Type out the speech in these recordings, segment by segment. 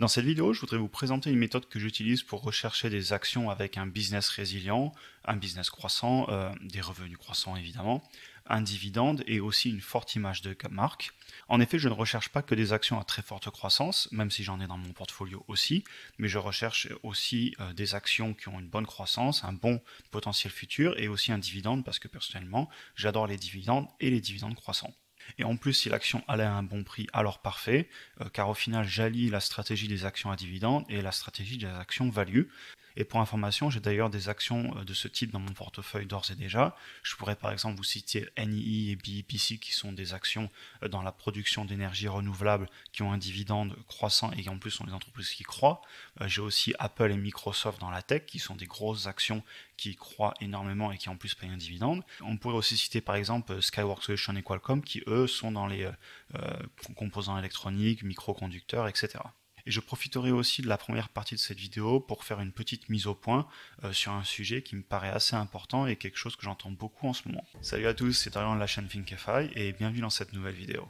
Dans cette vidéo, je voudrais vous présenter une méthode que j'utilise pour rechercher des actions avec un business résilient, un business croissant, des revenus croissants évidemment, un dividende et aussi une forte image de marque. En effet, je ne recherche pas que des actions à très forte croissance, même si j'en ai dans mon portfolio aussi, mais je recherche aussi des actions qui ont une bonne croissance, un bon potentiel futur et aussi un dividende parce que personnellement, j'adore les dividendes et les dividendes croissants. Et en plus, si l'action allait à un bon prix, alors parfait, car au final, j'allie la stratégie des actions à dividendes et la stratégie des actions value. Et pour information, j'ai d'ailleurs des actions de ce type dans mon portefeuille d'ores et déjà. Je pourrais par exemple vous citer NII et BEPC qui sont des actions dans la production d'énergie renouvelable qui ont un dividende croissant et qui en plus sont des entreprises qui croient. J'ai aussi Apple et Microsoft dans la tech qui sont des grosses actions qui croient énormément et qui en plus payent un dividende. On pourrait aussi citer par exemple Skyworks Solutions et Qualcomm qui eux sont dans les composants électroniques, microconducteurs, etc. Et je profiterai aussi de la première partie de cette vidéo pour faire une petite mise au point sur un sujet qui me paraît assez important et quelque chose que j'entends beaucoup en ce moment. Salut à tous, c'est Dorian de la chaîne Thinkify et bienvenue dans cette nouvelle vidéo.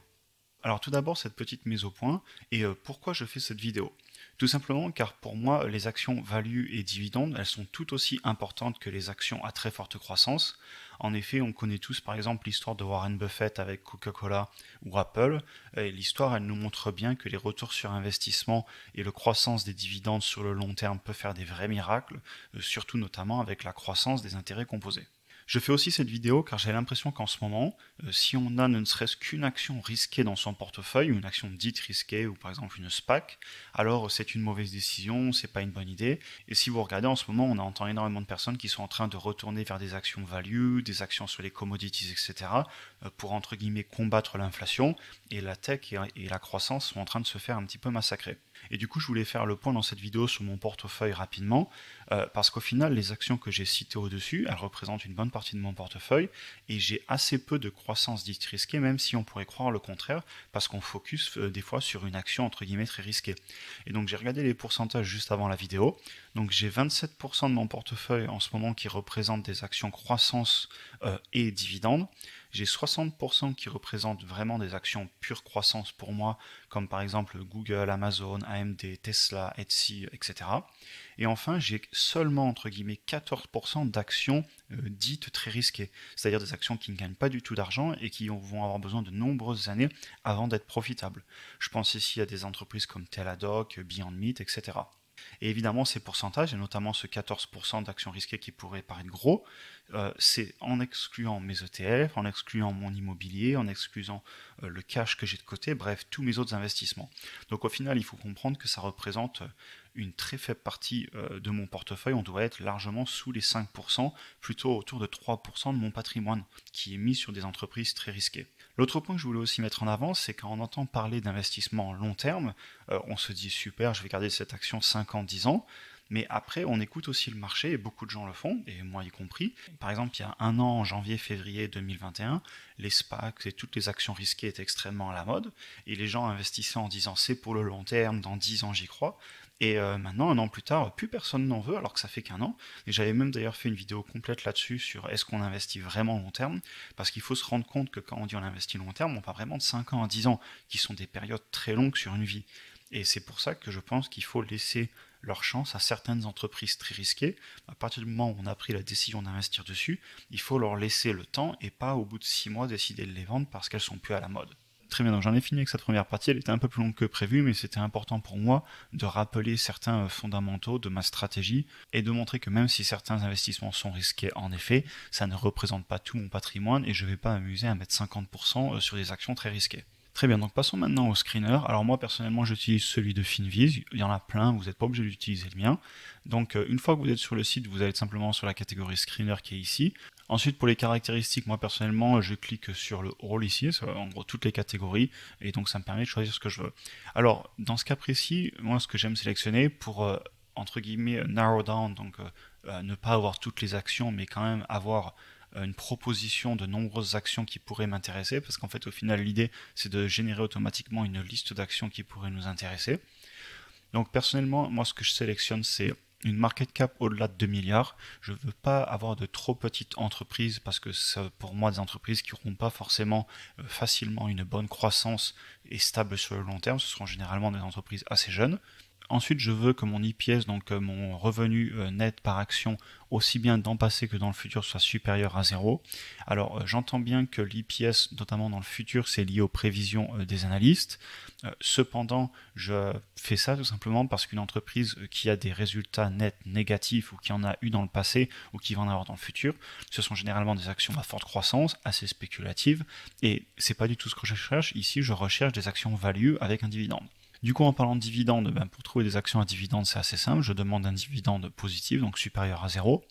Alors tout d'abord cette petite mise au point et pourquoi je fais cette vidéo. Tout simplement car pour moi les actions value et dividendes elles sont tout aussi importantes que les actions à très forte croissance. En effet on connaît tous par exemple l'histoire de Warren Buffett avec Coca-Cola ou Apple et l'histoire elle nous montre bien que les retours sur investissement et la croissance des dividendes sur le long terme peut faire des vrais miracles, surtout notamment avec la croissance des intérêts composés. Je fais aussi cette vidéo car j'ai l'impression qu'en ce moment, si on a ne serait-ce qu'une action risquée dans son portefeuille, ou une action dite risquée, ou par exemple une SPAC, alors c'est une mauvaise décision, c'est pas une bonne idée. Et si vous regardez en ce moment, on entend énormément de personnes qui sont en train de retourner vers des actions value, des actions sur les commodities, etc., pour entre guillemets combattre l'inflation, et la tech et la croissance sont en train de se faire un petit peu massacrer. Et du coup, je voulais faire le point dans cette vidéo sur mon portefeuille rapidement, parce qu'au final, les actions que j'ai citées au-dessus, elles représentent une bonne partie de mon portefeuille, et j'ai assez peu de croissance dite risquée, même si on pourrait croire le contraire, parce qu'on focus des fois sur une action entre guillemets très risquée. Et donc j'ai regardé les pourcentages juste avant la vidéo, donc j'ai 27% de mon portefeuille en ce moment qui représentent des actions croissance et dividendes. J'ai 60% qui représentent vraiment des actions pure croissance pour moi, comme par exemple Google, Amazon, AMD, Tesla, Etsy, etc. Et enfin, j'ai seulement entre guillemets 14% d'actions dites très risquées, c'est-à-dire des actions qui ne gagnent pas du tout d'argent et qui vont avoir besoin de nombreuses années avant d'être profitables. Je pense ici à des entreprises comme Teladoc, Beyond Meat, etc. Et évidemment, ces pourcentages, et notamment ce 14% d'actions risquées qui pourrait paraître gros, c'est en excluant mes ETF, en excluant mon immobilier, en excluant le cash que j'ai de côté, bref, tous mes autres investissements. Donc au final, il faut comprendre que ça représente une très faible partie de mon portefeuille. On doit être largement sous les 5%, plutôt autour de 3% de mon patrimoine, qui est mis sur des entreprises très risquées. L'autre point que je voulais aussi mettre en avant, c'est quand on entend parler d'investissement long terme, on se dit super, je vais garder cette action 5 ans, 10 ans, mais après on écoute aussi le marché, et beaucoup de gens le font, et moi y compris. Par exemple, il y a un an, en janvier-février 2021, les SPAC et toutes les actions risquées étaient extrêmement à la mode, et les gens investissaient en disant c'est pour le long terme, dans 10 ans j'y crois, et maintenant, un an plus tard, plus personne n'en veut alors que ça fait qu'un an. Et j'avais même d'ailleurs fait une vidéo complète là-dessus sur est-ce qu'on investit vraiment long terme, parce qu'il faut se rendre compte que quand on dit on investit long terme, on parle vraiment de 5 ans à 10 ans, qui sont des périodes très longues sur une vie. Et c'est pour ça que je pense qu'il faut laisser leur chance à certaines entreprises très risquées. À partir du moment où on a pris la décision d'investir dessus, il faut leur laisser le temps et pas au bout de 6 mois décider de les vendre parce qu'elles sont plus à la mode. Très bien, donc j'en ai fini avec cette première partie, elle était un peu plus longue que prévu, mais c'était important pour moi de rappeler certains fondamentaux de ma stratégie et de montrer que même si certains investissements sont risqués en effet, ça ne représente pas tout mon patrimoine et je ne vais pas m'amuser à mettre 50% sur des actions très risquées. Très bien, donc passons maintenant au screener. Alors moi personnellement j'utilise celui de Finviz, il y en a plein, vous n'êtes pas obligé d'utiliser le mien. Donc une fois que vous êtes sur le site, vous allez simplement sur la catégorie screener qui est ici. Ensuite pour les caractéristiques, moi personnellement je clique sur le all ici, en gros toutes les catégories, et donc ça me permet de choisir ce que je veux. Alors dans ce cas précis, moi ce que j'aime sélectionner pour entre guillemets narrow down, donc ne pas avoir toutes les actions mais quand même avoir une proposition de nombreuses actions qui pourraient m'intéresser, parce qu'en fait au final l'idée c'est de générer automatiquement une liste d'actions qui pourraient nous intéresser. Donc personnellement, moi ce que je sélectionne c'est une market cap au-delà de 2 milliards. Je ne veux pas avoir de trop petites entreprises parce que c'est pour moi des entreprises qui n'auront pas forcément facilement une bonne croissance et stable sur le long terme. Ce seront généralement des entreprises assez jeunes. Ensuite, je veux que mon EPS, donc mon revenu net par action, aussi bien dans le passé que dans le futur, soit supérieur à 0. Alors, j'entends bien que l'EPS, notamment dans le futur, c'est lié aux prévisions des analystes. Cependant, je fais ça tout simplement parce qu'une entreprise qui a des résultats nets négatifs ou qui en a eu dans le passé ou qui va en avoir dans le futur, ce sont généralement des actions à forte croissance, assez spéculatives, et c'est pas du tout ce que je cherche. Ici, je recherche des actions value avec un dividende. Du coup, en parlant de dividendes, pour trouver des actions à dividendes, c'est assez simple. Je demande un dividende positif, donc supérieur à 0.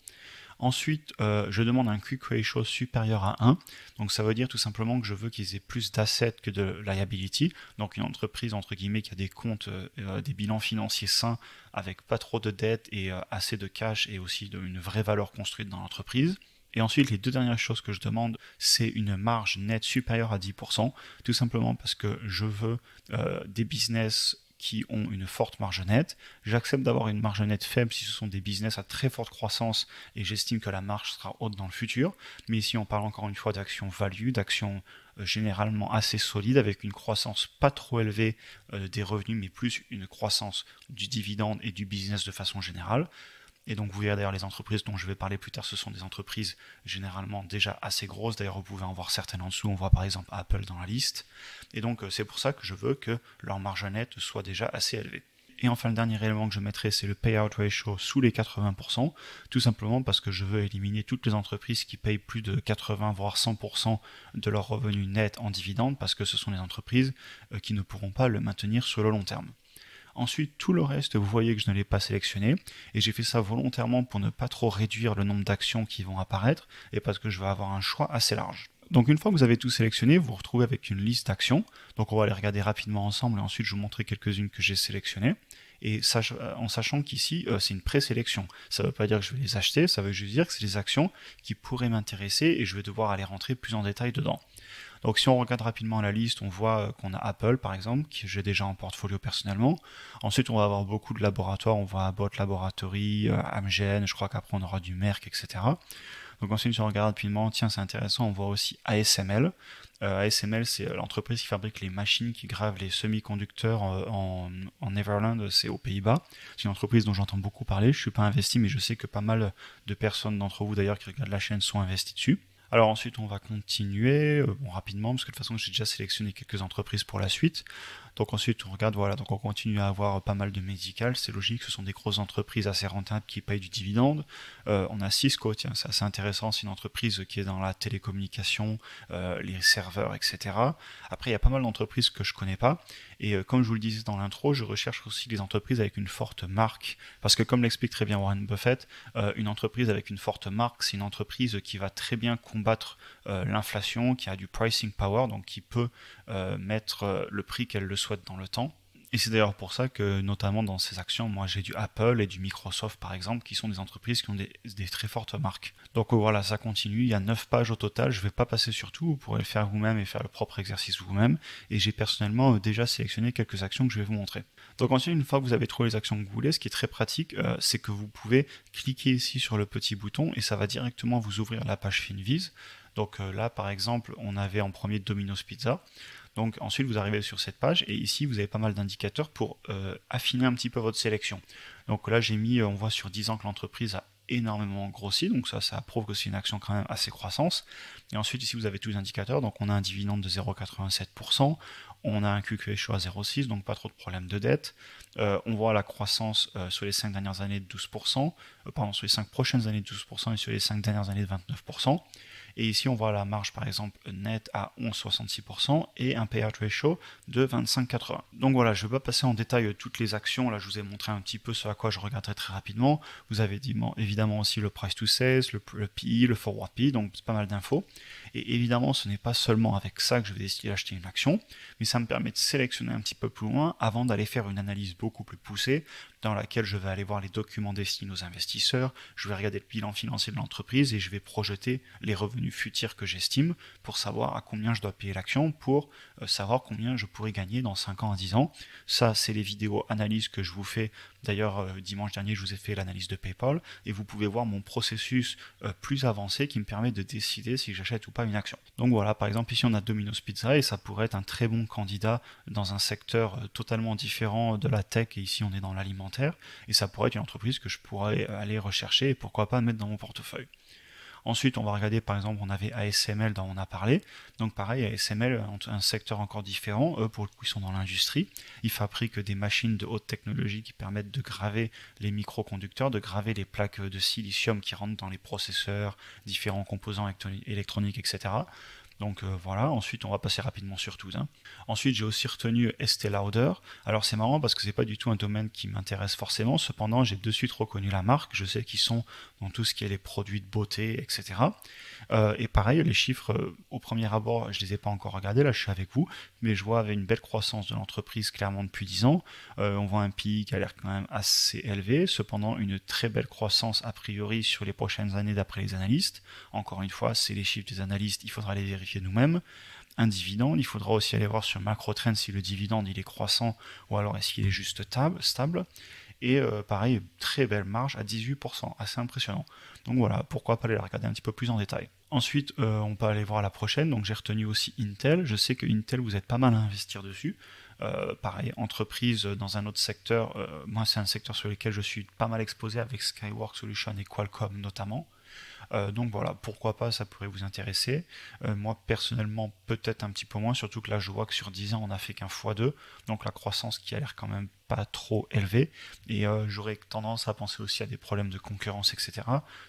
Ensuite, je demande un quick ratio supérieur à 1. Donc ça veut dire tout simplement que je veux qu'ils aient plus d'assets que de liability. Donc une entreprise, entre guillemets, qui a des comptes, des bilans financiers sains, avec pas trop de dettes et assez de cash et aussi une vraie valeur construite dans l'entreprise. Et ensuite, les deux dernières choses que je demande, c'est une marge nette supérieure à 10%, tout simplement parce que je veux des business qui ont une forte marge nette. J'accepte d'avoir une marge nette faible si ce sont des business à très forte croissance et j'estime que la marge sera haute dans le futur. Mais ici, on parle encore une fois d'actions value, d'actions généralement assez solides avec une croissance pas trop élevée des revenus, mais plus une croissance du dividende et du business de façon générale. Et donc vous verrez d'ailleurs les entreprises dont je vais parler plus tard, ce sont des entreprises généralement déjà assez grosses. D'ailleurs vous pouvez en voir certaines en dessous, on voit par exemple Apple dans la liste. Et donc c'est pour ça que je veux que leur marge nette soit déjà assez élevée. Et enfin le dernier élément que je mettrai, c'est le payout ratio sous les 80%, tout simplement parce que je veux éliminer toutes les entreprises qui payent plus de 80 voire 100% de leurs revenus nets en dividendes, parce que ce sont les entreprises qui ne pourront pas le maintenir sur le long terme. Ensuite, tout le reste, vous voyez que je ne l'ai pas sélectionné, et j'ai fait ça volontairement pour ne pas trop réduire le nombre d'actions qui vont apparaître, et parce que je vais avoir un choix assez large. Donc une fois que vous avez tout sélectionné, vous vous retrouvez avec une liste d'actions. Donc on va les regarder rapidement ensemble, et ensuite je vous montrer quelques-unes que j'ai sélectionnées. Et en sachant qu'ici, c'est une présélection. Ça ne veut pas dire que je vais les acheter, ça veut juste dire que c'est des actions qui pourraient m'intéresser, et je vais devoir aller rentrer plus en détail dedans. Donc si on regarde rapidement la liste, on voit qu'on a Apple par exemple, que j'ai déjà en portfolio personnellement. Ensuite on va avoir beaucoup de laboratoires, on voit Abbott Laboratory, Amgen, je crois qu'après on aura du Merck, etc. Donc ensuite si on regarde rapidement, tiens c'est intéressant, on voit aussi ASML. ASML c'est l'entreprise qui fabrique les machines qui gravent les semi-conducteurs en Netherlands, c'est aux Pays-Bas. C'est une entreprise dont j'entends beaucoup parler, je ne suis pas investi mais je sais que pas mal de personnes d'entre vous d'ailleurs qui regardent la chaîne sont investis dessus. Alors ensuite on va continuer rapidement parce que de toute façon j'ai déjà sélectionné quelques entreprises pour la suite. Donc ensuite on regarde, voilà, donc on continue à avoir pas mal de médical, c'est logique, ce sont des grosses entreprises assez rentables qui payent du dividende. On a Cisco, tiens, c'est assez intéressant, c'est une entreprise qui est dans la télécommunication, les serveurs, etc. Après il y a pas mal d'entreprises que je connais pas, et comme je vous le disais dans l'intro, je recherche aussi des entreprises avec une forte marque, parce que comme l'explique très bien Warren Buffett, une entreprise avec une forte marque, c'est une entreprise qui va très bien combattre l'inflation, qui a du pricing power, donc qui peut mettre le prix qu'elle le souhaite dans le temps. Et c'est d'ailleurs pour ça que, notamment dans ces actions, moi j'ai du Apple et du Microsoft par exemple, qui sont des entreprises qui ont des très fortes marques. Donc voilà, ça continue, il y a 9 pages au total, je ne vais pas passer sur tout, vous pourrez le faire vous-même et faire le propre exercice vous-même. Et j'ai personnellement déjà sélectionné quelques actions que je vais vous montrer. Donc ensuite, une fois que vous avez trouvé les actions que vous voulez, ce qui est très pratique, c'est que vous pouvez cliquer ici sur le petit bouton et ça va directement vous ouvrir la page FinViz. Donc là, par exemple, on avait en premier Domino's Pizza. Donc ensuite, vous arrivez sur cette page et ici, vous avez pas mal d'indicateurs pour affiner un petit peu votre sélection. Donc là, j'ai mis, on voit sur 10 ans que l'entreprise a énormément grossi, donc ça prouve que c'est une action quand même assez croissance. Et ensuite, ici, vous avez tous les indicateurs. Donc on a un dividende de 0,87%, on a un quick ratio à 0,6, donc pas trop de problèmes de dette. On voit la croissance sur les 5 dernières années de 12%, sur les 5 prochaines années de 12% et sur les 5 dernières années de 29%. Et ici, on voit la marge, par exemple, nette à 11,66% et un payout ratio de 25,80. Donc voilà, je ne vais pas passer en détail toutes les actions. Là, je vous ai montré un petit peu ce à quoi je regarderai très rapidement. Vous avez évidemment aussi le price to sales, le PE, le forward PE, donc c'est pas mal d'infos. Et évidemment, ce n'est pas seulement avec ça que je vais décider d'acheter une action, mais ça me permet de sélectionner un petit peu plus loin avant d'aller faire une analyse beaucoup plus poussée dans laquelle je vais aller voir les documents destinés aux investisseurs, je vais regarder le bilan financier de l'entreprise et je vais projeter les revenus futurs que j'estime pour savoir à combien je dois payer l'action, pour savoir combien je pourrais gagner dans 5 ans à 10 ans. Ça, c'est les vidéos analyses que je vous fais. D'ailleurs, dimanche dernier, je vous ai fait l'analyse de PayPal et vous pouvez voir mon processus plus avancé qui me permet de décider si j'achète ou pas une action. Donc voilà, par exemple, ici on a Domino's Pizza et ça pourrait être un très bon candidat dans un secteur totalement différent de la tech, et ici on est dans l'alimentaire, et ça pourrait être une entreprise que je pourrais aller rechercher et pourquoi pas mettre dans mon portefeuille. Ensuite, on va regarder, par exemple, on avait ASML dont on a parlé. Donc pareil, ASML, un secteur encore différent. Eux, pour le coup, ils sont dans l'industrie. Ils fabriquent des machines de haute technologie qui permettent de graver les microconducteurs, de graver les plaques de silicium qui rentrent dans les processeurs, différents composants électroniques, etc. Donc voilà, ensuite on va passer rapidement sur tout. Ensuite j'ai aussi retenu Estée Lauder. Alors c'est marrant parce que c'est pas du tout un domaine qui m'intéresse forcément, cependant j'ai de suite reconnu la marque, je sais qu'ils sont dans tout ce qui est les produits de beauté, etc. Et pareil, les chiffres, au premier abord, je les ai pas encore regardés, là je suis avec vous, mais je vois avec une belle croissance de l'entreprise clairement depuis 10 ans. On voit un PI qui a l'air quand même assez élevé, cependant une très belle croissance a priori sur les prochaines années d'après les analystes. Encore une fois, c'est les chiffres des analystes, il faudra les vérifier nous-mêmes. Un dividende, il faudra aussi aller voir sur MacroTrend si le dividende il est croissant ou alors est-ce qu'il est juste stable. Et pareil, très belle marge à 18%, assez impressionnant. Donc voilà, pourquoi pas aller la regarder un petit peu plus en détail. Ensuite, on peut aller voir la prochaine, donc j'ai retenu aussi Intel. Je sais que Intel, vous êtes pas mal à investir dessus. Pareil, entreprise dans un autre secteur, moi c'est un secteur sur lequel je suis pas mal exposé avec Skyworks Solutions et Qualcomm notamment. Donc voilà, pourquoi pas, ça pourrait vous intéresser. Moi personnellement peut-être un petit peu moins, surtout que là je vois que sur 10 ans on a fait qu'un x2, donc la croissance qui a l'air quand même pas trop élevée, et j'aurais tendance à penser aussi à des problèmes de concurrence, etc.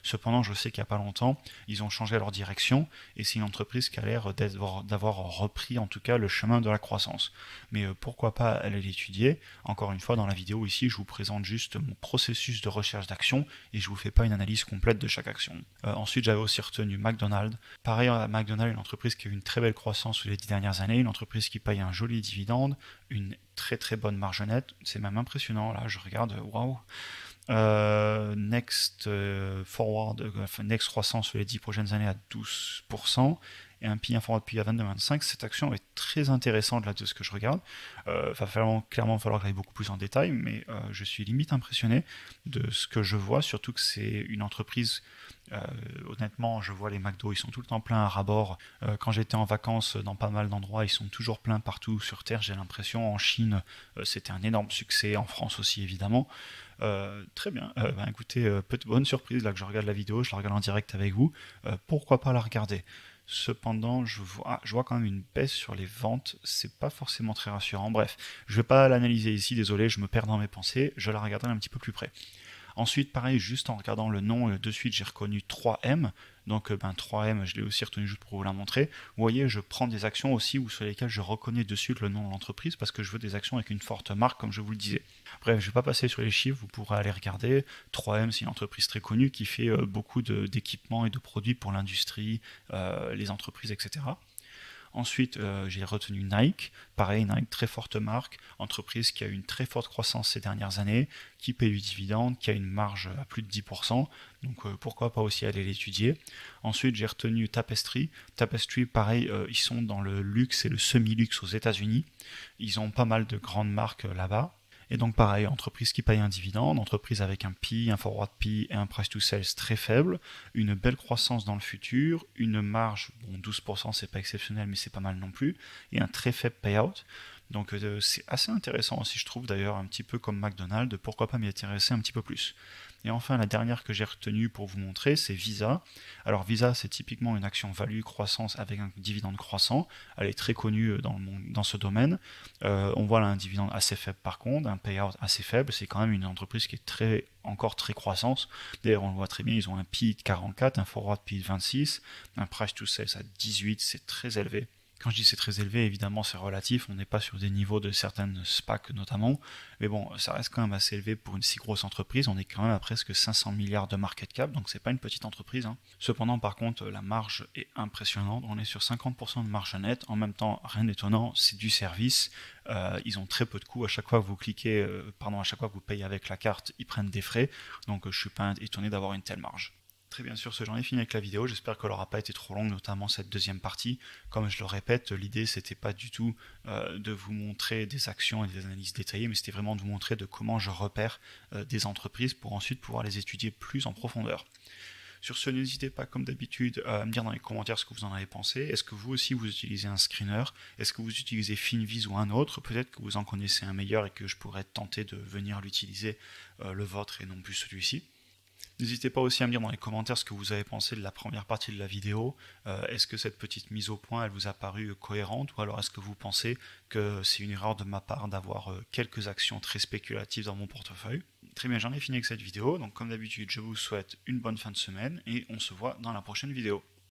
Cependant je sais qu'il n'y a pas longtemps ils ont changé leur direction et c'est une entreprise qui a l'air d'avoir repris en tout cas le chemin de la croissance. Mais pourquoi pas aller l'étudier. Encore une fois, dans la vidéo ici je vous présente juste mon processus de recherche d'action et je vous fais pas une analyse complète de chaque action. Ensuite j'avais aussi retenu McDonald's. Pareil, McDonald's, une entreprise qui a eu une très belle croissance sur les 10 dernières années, une entreprise qui paye un joli dividende, une très très bonne marge nette, c'est même impressionnant, là je regarde, waouh. Next Next croissance sur les 10 prochaines années à 12%, et un PI forward PI à 22,25. Cette action est très intéressante là de ce que je regarde. Va clairement falloir que j'aille beaucoup plus en détail, mais je suis limite impressionné de ce que je vois, surtout que c'est une entreprise. Honnêtement, je vois les McDo, ils sont tout le temps pleins à ras-bord. Quand j'étais en vacances dans pas mal d'endroits, ils sont toujours pleins partout sur Terre, j'ai l'impression. En Chine, c'était un énorme succès, en France aussi évidemment. Très bien, écoutez, bonne surprise là que je regarde la vidéo, je la regarde en direct avec vous. Pourquoi pas la regarder? Cependant, je vois quand même une baisse sur les ventes, c'est pas forcément très rassurant. Bref, je vais pas l'analyser ici, désolé, je me perds dans mes pensées, je la regarderai un petit peu plus près. Ensuite, pareil, juste en regardant le nom, de suite j'ai reconnu 3M. Donc 3M, je l'ai aussi retenu juste pour vous la montrer. Vous voyez, je prends des actions aussi sur lesquelles je reconnais de suite le nom de l'entreprise parce que je veux des actions avec une forte marque, comme je vous le disais. Bref, je ne vais pas passer sur les chiffres, vous pourrez aller regarder. 3M, c'est une entreprise très connue qui fait beaucoup d'équipements et de produits pour l'industrie, les entreprises, etc. Ensuite, j'ai retenu Nike. Pareil, Nike, très forte marque, entreprise qui a eu une très forte croissance ces dernières années, qui paye du dividende, qui a une marge à plus de 10%. Donc pourquoi pas aussi aller l'étudier. Ensuite, j'ai retenu Tapestry. Tapestry, pareil, ils sont dans le luxe et le semi-luxe aux États-Unis. Ils ont pas mal de grandes marques là-bas. Et donc pareil, entreprise qui paye un dividende, entreprise avec un PI, un forward PI et un price to sales très faible, une belle croissance dans le futur, une marge, bon 12% c'est pas exceptionnel mais c'est pas mal non plus, et un très faible payout. Donc c'est assez intéressant aussi je trouve d'ailleurs, un petit peu comme McDonald's, pourquoi pas m'y intéresser un petit peu plus. Et enfin, la dernière que j'ai retenue pour vous montrer, c'est Visa. Alors Visa, c'est typiquement une action value croissance avec un dividende croissant. Elle est très connue dans ce domaine. On voit là un dividende assez faible par contre, un payout assez faible. C'est quand même une entreprise qui est encore très croissance. D'ailleurs, on le voit très bien, ils ont un PI de 44, un forward PI de 26, un price to sales à 18, c'est très élevé. Quand je dis c'est très élevé, évidemment c'est relatif, on n'est pas sur des niveaux de certaines SPAC notamment, mais bon, ça reste quand même assez élevé pour une si grosse entreprise, on est quand même à presque 500 milliards de market cap, donc c'est pas une petite entreprise. Cependant par contre, la marge est impressionnante, on est sur 50% de marge nette, en même temps, rien d'étonnant, c'est du service, ils ont très peu de coûts, à chaque fois que vous cliquez, à chaque fois que vous payez avec la carte, ils prennent des frais, donc je suis pas étonné d'avoir une telle marge. Très bien sûr, j'en ai fini avec la vidéo, j'espère qu'elle n'aura pas été trop longue, notamment cette deuxième partie. Comme je le répète, l'idée c'était pas du tout de vous montrer des actions et des analyses détaillées, mais c'était vraiment de vous montrer de comment je repère des entreprises pour ensuite pouvoir les étudier plus en profondeur. Sur ce, n'hésitez pas comme d'habitude à me dire dans les commentaires ce que vous en avez pensé. Est-ce que vous aussi vous utilisez un screener? Est-ce que vous utilisez Finviz ou un autre? Peut-être que vous en connaissez un meilleur et que je pourrais tenter de venir l'utiliser, le vôtre et non plus celui-ci. N'hésitez pas aussi à me dire dans les commentaires ce que vous avez pensé de la première partie de la vidéo. Est-ce que cette petite mise au point, elle vous a paru cohérente, ou alors est-ce que vous pensez que c'est une erreur de ma part d'avoir quelques actions très spéculatives dans mon portefeuille? Très bien, j'en ai fini avec cette vidéo, donc comme d'habitude, je vous souhaite une bonne fin de semaine et on se voit dans la prochaine vidéo.